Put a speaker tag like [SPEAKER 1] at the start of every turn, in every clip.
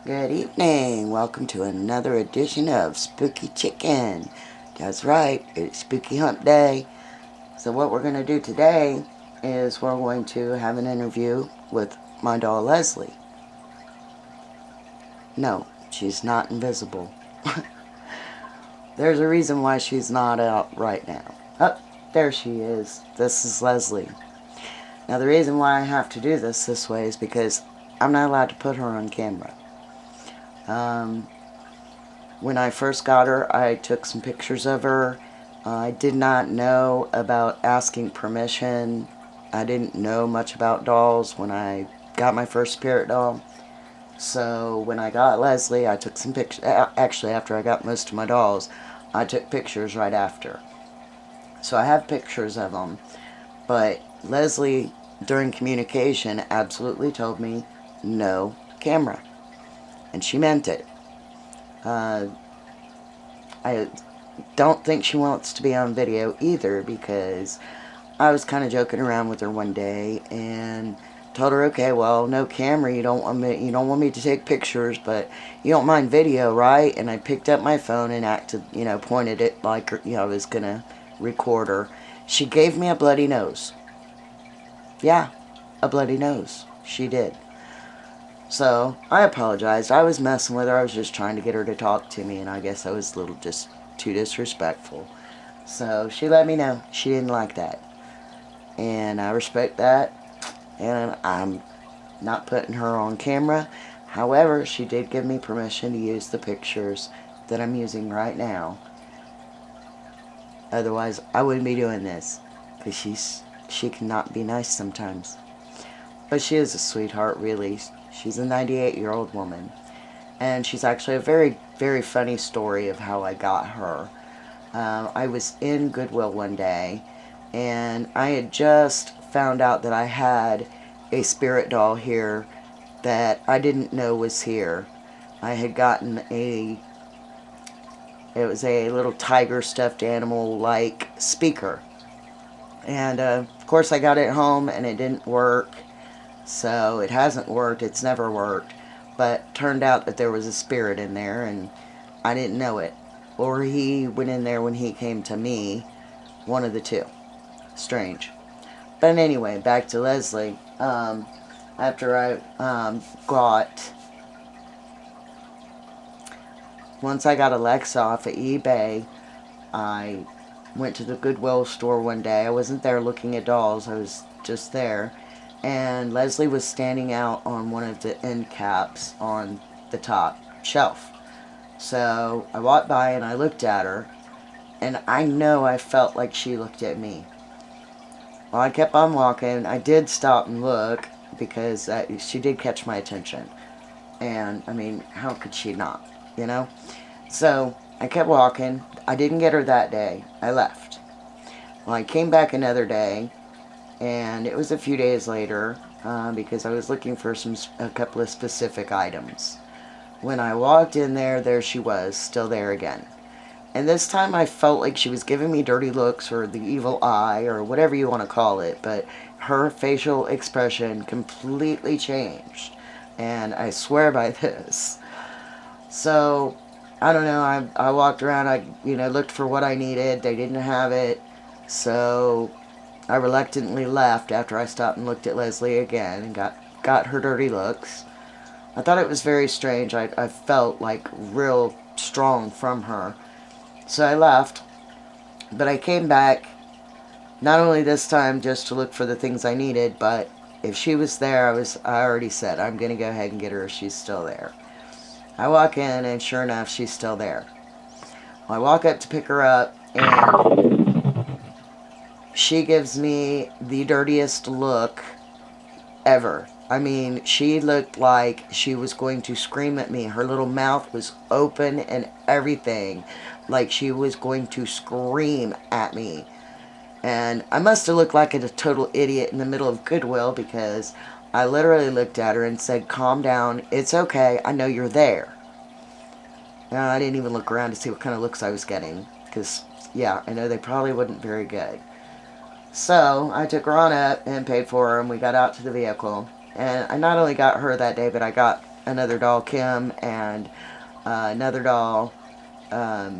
[SPEAKER 1] Good evening. Welcome to another edition of Spooky Chicken. That's right, it's Spooky Hump Day. So what we're going to do today is we're going to have an interview with my doll Leslie. No, she's not invisible. There's a reason why she's not out right now. Oh, there she is. This is Leslie. Now the reason why I have to do this way is because I'm not allowed to put her on camera. When I first got her, I took some pictures of her. I did not know about asking permission. I didn't know much about dolls when I got my first spirit doll. So when I got Leslie, I took some pictures. Actually, after I got most of my dolls, I took pictures right after. So I have pictures of them. But Leslie, during communication, absolutely told me, no camera. And she meant it. I don't think she wants to be on video either, because I was kind of joking around with her one day and told her, okay, well, no camera, you don't want me to take pictures, but you don't mind video, right? And I picked up my phone and acted, pointed it like, I was gonna record her. She gave me a bloody nose. Yeah, a bloody nose. She did. So I apologized. I was messing with her. I was just trying to get her to talk to me, and I guess I was a little just too disrespectful. So she let me know she didn't like that, and I respect that. And I'm not putting her on camera. However, she did give me permission to use the pictures that I'm using right now. Otherwise, I wouldn't be doing this, because she cannot be nice sometimes. But she is a sweetheart, really. She's a 98-year-old woman. And she's actually a very, very funny story of how I got her. I was in Goodwill one day, and I had just found out that I had a spirit doll here that I didn't know was here. I had gotten it was a little tiger stuffed animal like speaker. And of course I got it home and it didn't work. So it hasn't worked, it's never worked. But turned out that there was a spirit in there and I didn't know it. Or he went in there when he came to me. One of the two. Strange. But anyway, back to Leslie. After once I got Alexa off of eBay, I went to the Goodwill store one day. I wasn't there looking at dolls, I was just there. And Leslie was standing out on one of the end caps on the top shelf. So I walked by and I looked at her, and I know I felt like she looked at me. Well, I kept on walking. I did stop and look because she did catch my attention. And, I mean, how could she not, you know? So I kept walking. I didn't get her that day. I left. Well, I came back another day, and it was a few days later because I was looking for a couple of specific items. When I walked in there she was, still there again. And this time I felt like she was giving me dirty looks or the evil eye or whatever you want to call it, but her facial expression completely changed. And I swear by this. So, I don't know, I walked around, I looked for what I needed, they didn't have it, so I reluctantly left after I stopped and looked at Leslie again and got her dirty looks. I thought it was very strange. I felt like real strong from her. So I left, but I came back, not only this time just to look for the things I needed, but if she was there, I already said, I'm going to go ahead and get her if she's still there. I walk in, and sure enough, she's still there. I walk up to pick her up, and she gives me the dirtiest look ever. I mean, she looked like she was going to scream at me. Her little mouth was open and everything, like she was going to scream at me. And I must have looked like a total idiot in the middle of Goodwill, because I literally looked at her and said, calm down, it's okay, I know you're there. Now, I didn't even look around to see what kind of looks I was getting, because, yeah, I know they probably wasn't very good. So, I took her on up and paid for her, and we got out to the vehicle. And I not only got her that day, but I got another doll, Kim, and another doll, I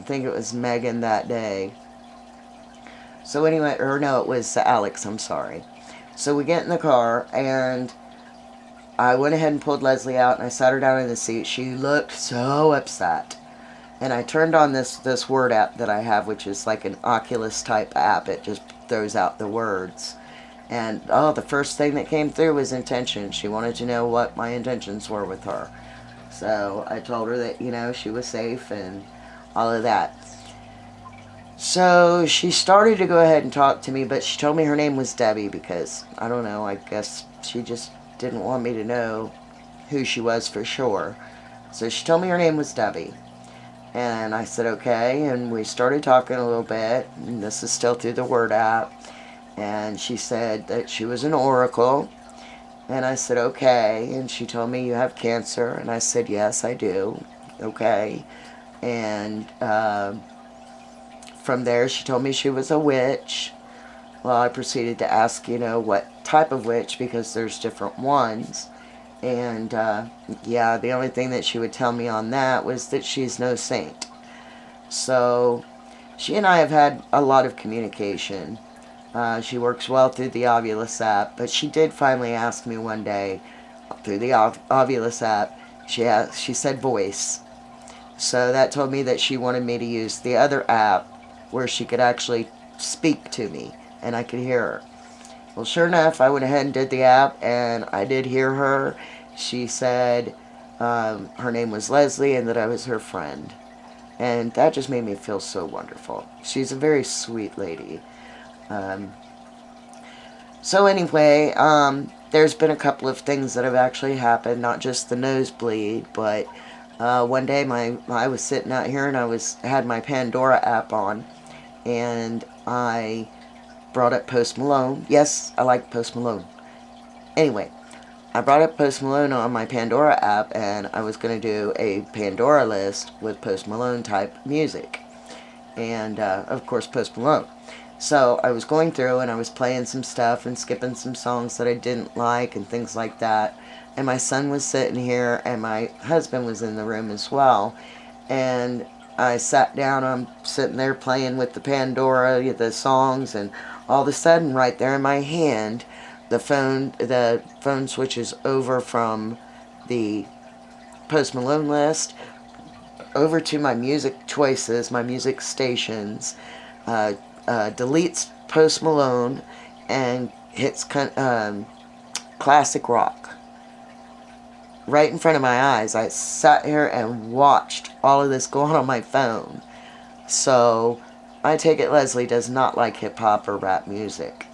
[SPEAKER 1] think it was Megan that day. So anyway, or no, it was Alex, I'm sorry. So we get in the car, and I went ahead and pulled Leslie out, and I sat her down in the seat. She looked so upset. And I turned on this word app that I have, which is like an Oculus type app. It just throws out the words. And the first thing that came through was intention. She wanted to know what my intentions were with her. So I told her that, she was safe and all of that. So she started to go ahead and talk to me, but she told me her name was Debbie because, I don't know, I guess she just didn't want me to know who she was for sure. So she told me her name was Debbie. And I said, okay, and we started talking a little bit, and this is still through the Word app. And she said that she was an oracle, and I said, okay, and she told me, you have cancer, and I said, yes, I do, okay. And from there, she told me she was a witch. Well, I proceeded to ask, what type of witch, because there's different ones. And, yeah, the only thing that she would tell me on that was that she's no saint. So, she and I have had a lot of communication. She works well through the Ovilus app, but she did finally ask me one day, through the Ovilus app, she said voice. So that told me that she wanted me to use the other app where she could actually speak to me, and I could hear her. Well, sure enough, I went ahead and did the app, and I did hear her. She said her name was Leslie and that I was her friend. And that just made me feel so wonderful. She's a very sweet lady. So anyway, there's been a couple of things that have actually happened, not just the nosebleed, but one day I was sitting out here and I had my Pandora app on, and I brought up Post Malone. Yes, I like Post Malone. Anyway, I brought up Post Malone on my Pandora app, and I was going to do a Pandora list with Post Malone type music. And, of course, Post Malone. So I was going through and I was playing some stuff and skipping some songs that I didn't like and things like that. And my son was sitting here and my husband was in the room as well. And I sat down, I'm sitting there playing with the Pandora, the songs, and all of a sudden, right there in my hand, the phone switches over from the Post Malone list over to my music choices, my music stations, deletes Post Malone, and hits classic rock. Right in front of my eyes. I sat here and watched all of this go on my phone. So, I take it Leslie does not like hip-hop or rap music.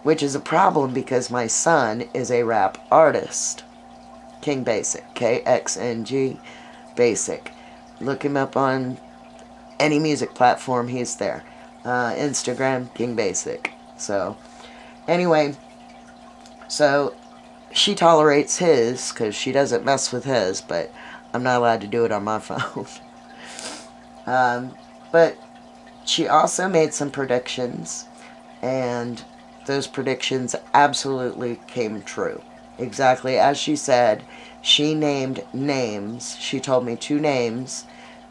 [SPEAKER 1] Which is a problem because my son is a rap artist. King Basic. KXNG Basic. Look him up on any music platform, he's there. Instagram, King Basic. So, anyway, so she tolerates his because she doesn't mess with his, but I'm not allowed to do it on my phone. But she also made some predictions, and those predictions absolutely came true. Exactly as she said. She named names. She told me 2 names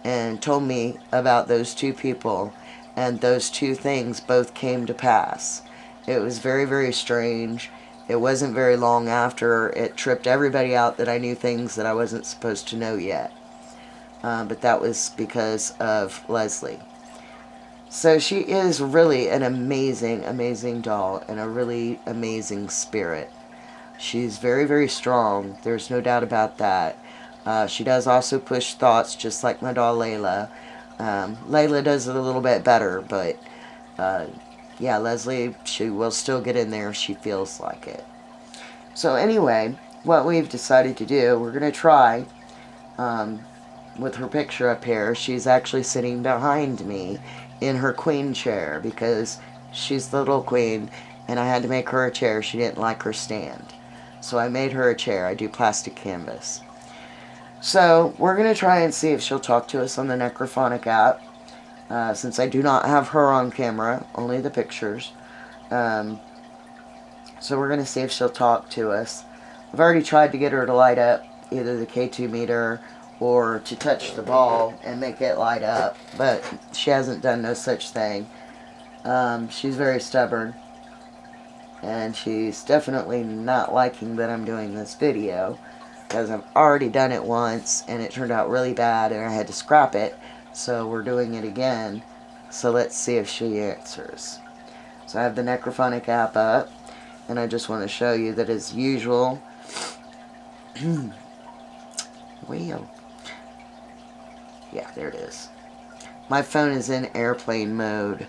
[SPEAKER 1] and told me about those 2 people, and those 2 things both came to pass. It was very, very strange. It wasn't very long after it tripped everybody out that I knew things that I wasn't supposed to know yet. But that was because of Leslie. So she is really an amazing, amazing doll and a really amazing spirit. She's very, very strong. There's no doubt about that. She does also push thoughts, just like my doll Layla. Layla does it a little bit better, but yeah, Leslie, she will still get in there if she feels like it. So anyway, what we've decided to do, we're going to try, with her picture up here, she's actually sitting behind me in her queen chair because she's the little queen and I had to make her a chair. She didn't like her stand. So I made her a chair. I do plastic canvas. So we're going to try and see if she'll talk to us on the Necrophonic app. Since I do not have her on camera, only the pictures. So we're going to see if she'll talk to us. I've already tried to get her to light up either the K2 meter or to touch the ball and make it light up, but she hasn't done no such thing. She's very stubborn, and she's definitely not liking that I'm doing this video, because I've already done it once and it turned out really bad and I had to scrap it, so we're doing it again. So let's see if she answers. So I have the Necrophonic app up, and I just want to show you that as usual, well, yeah, there it is. My phone is in airplane mode,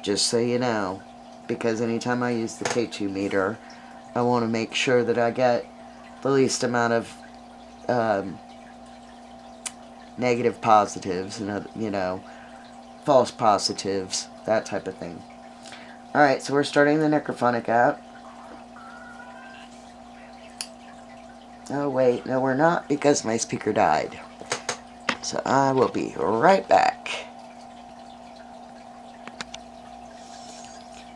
[SPEAKER 1] just so you know, because anytime I use the K2 meter, I want to make sure that I get the least amount of negative positives and, you know, false positives, that type of thing. Alright, so we're starting the Necrophonic app. Oh wait, no we're not, because my speaker died. So I will be right back.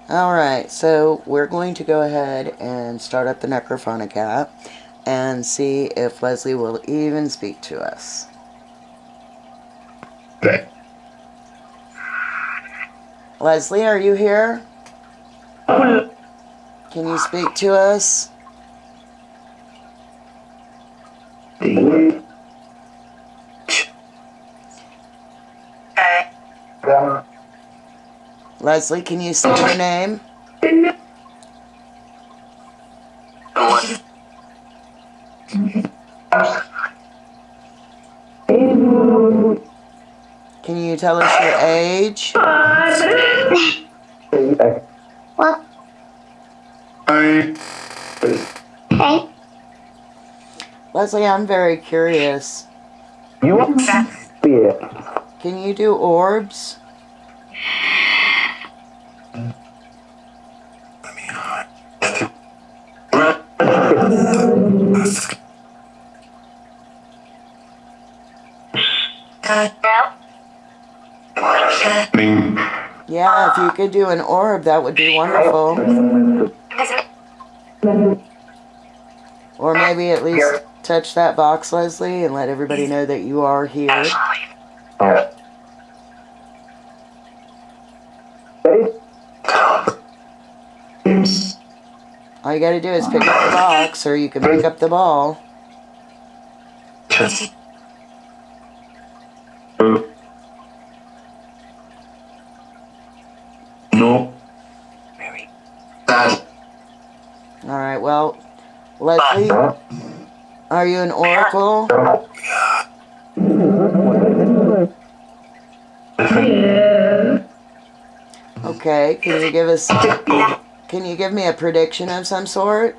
[SPEAKER 1] Alright, so we're going to go ahead and start up the Necrophonic app and see if Leslie will even speak to us.
[SPEAKER 2] Okay.
[SPEAKER 1] Leslie, are you here? Can you speak to us? Leslie, can you say your name? Can you tell us your age?
[SPEAKER 3] What?
[SPEAKER 2] Hey.
[SPEAKER 1] Leslie, I'm very curious.
[SPEAKER 3] You want beer?
[SPEAKER 1] Can you do orbs? Yeah, if you could do an orb, that would be wonderful. Or maybe at least touch that box, Leslie, and let everybody know that you are here. All you gotta do is pick up the box, or you can pick up the ball.
[SPEAKER 2] No.
[SPEAKER 1] Alright, well, Leslie, are you an oracle? Okay, can you give me a prediction of some sort?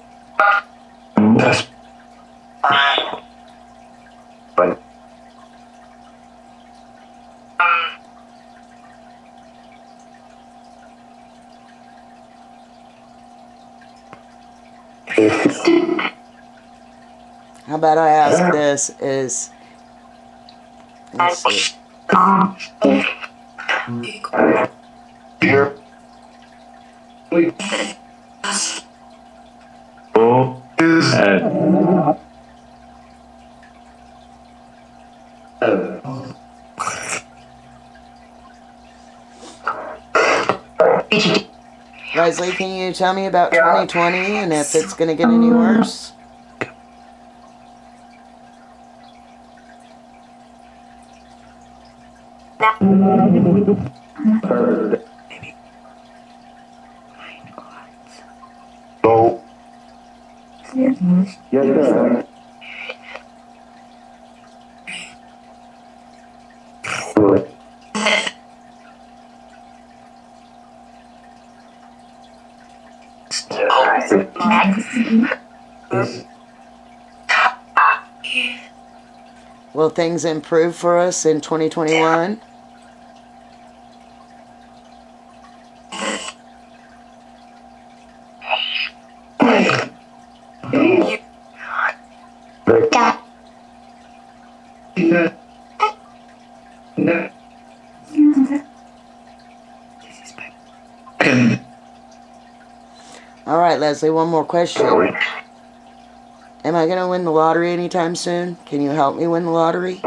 [SPEAKER 1] How about I ask this is, let's see.
[SPEAKER 2] Here. Oh, is
[SPEAKER 1] Leslie, can you tell me about 2020 and if it's going to get any worse?
[SPEAKER 2] no.
[SPEAKER 3] Yes, sir.
[SPEAKER 1] Will things improve for us in 2021? All right, Leslie, one more question. Am I going to win the lottery anytime soon? Can you help me win the lottery?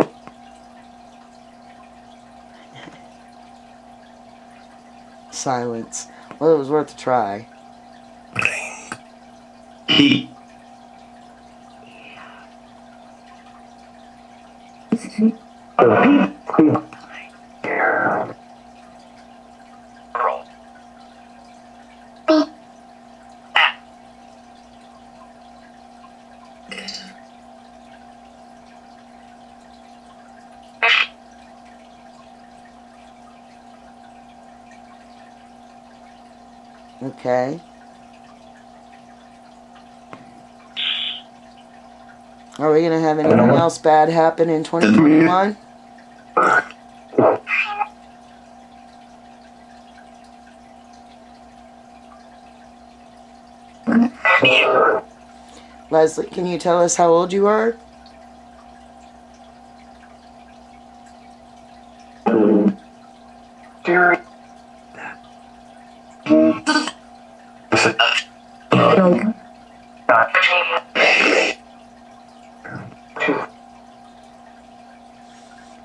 [SPEAKER 1] Silence. Well, it was worth a try.
[SPEAKER 2] He.
[SPEAKER 1] Okay. Are we going to have anything else bad happen in 2021? Leslie, can you tell us how old you are?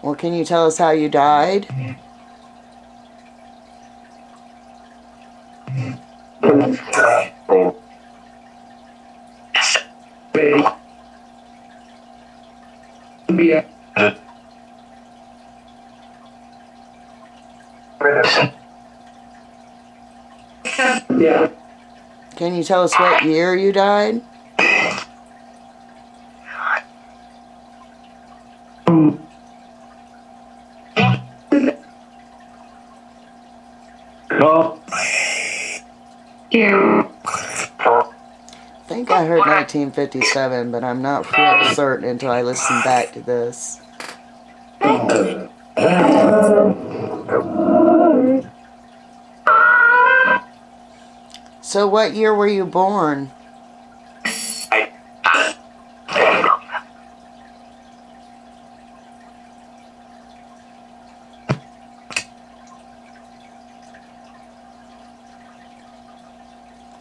[SPEAKER 1] Well, can you tell us how you died? Can you tell us what year you died? I think I heard 1957, but I'm not real certain until I listen back to this. So what year were you born?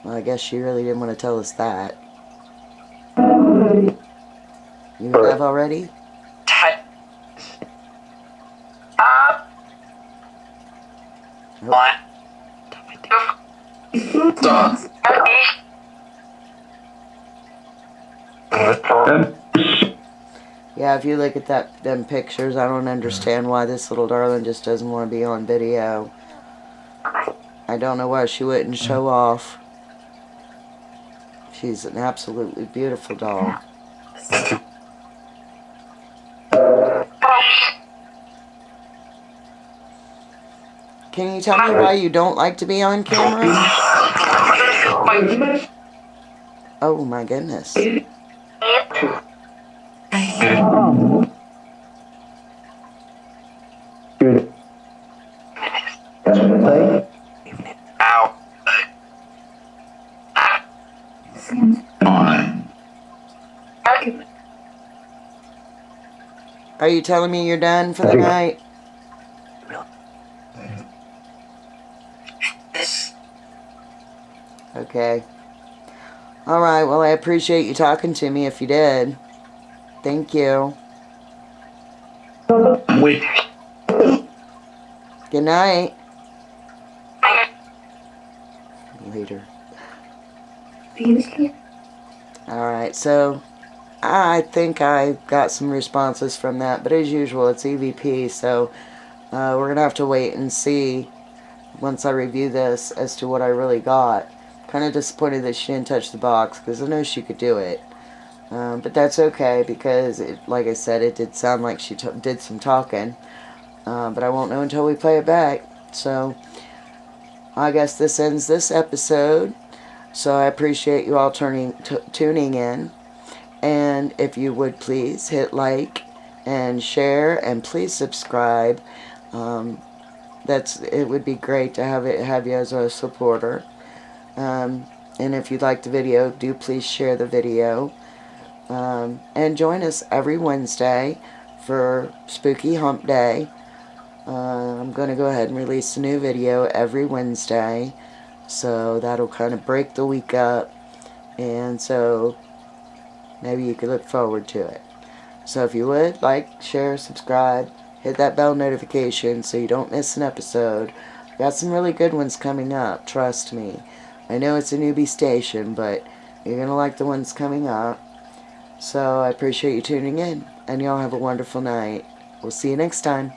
[SPEAKER 1] Well, I guess she really didn't want to tell us that. You have already? Oh. Yeah, if you look at them pictures, I don't understand why this little darling just doesn't want to be on video. I don't know why she wouldn't show off. She's an absolutely beautiful doll. Can you tell me why you don't like to be on camera? Oh my goodness. Are you telling me you're done for the night? Okay. Alright, well I appreciate you talking to me if you did. Thank you.
[SPEAKER 2] Wait.
[SPEAKER 1] Good night. Later. Alright, so I think I got some responses from that, but as usual it's EVP, so we're going to have to wait and see once I review this as to what I really got. Kind of disappointed that she didn't touch the box because I know she could do it. But that's okay because, like I said, it did sound like she did some talking. But I won't know until we play it back. So I guess this ends this episode. So I appreciate you all tuning in. And if you would please hit like and share and please subscribe. It would be great to have you as a supporter. And if you like the video, do please share the video. And join us every Wednesday for Spooky Hump Day. I'm going to go ahead and release a new video every Wednesday. So that'll kind of break the week up. And so maybe you could look forward to it. So if you would, like, share, subscribe, hit that bell notification so you don't miss an episode. I got some really good ones coming up, trust me. I know it's a newbie station, but you're going to like the ones coming up. So I appreciate you tuning in, and y'all have a wonderful night. We'll see you next time.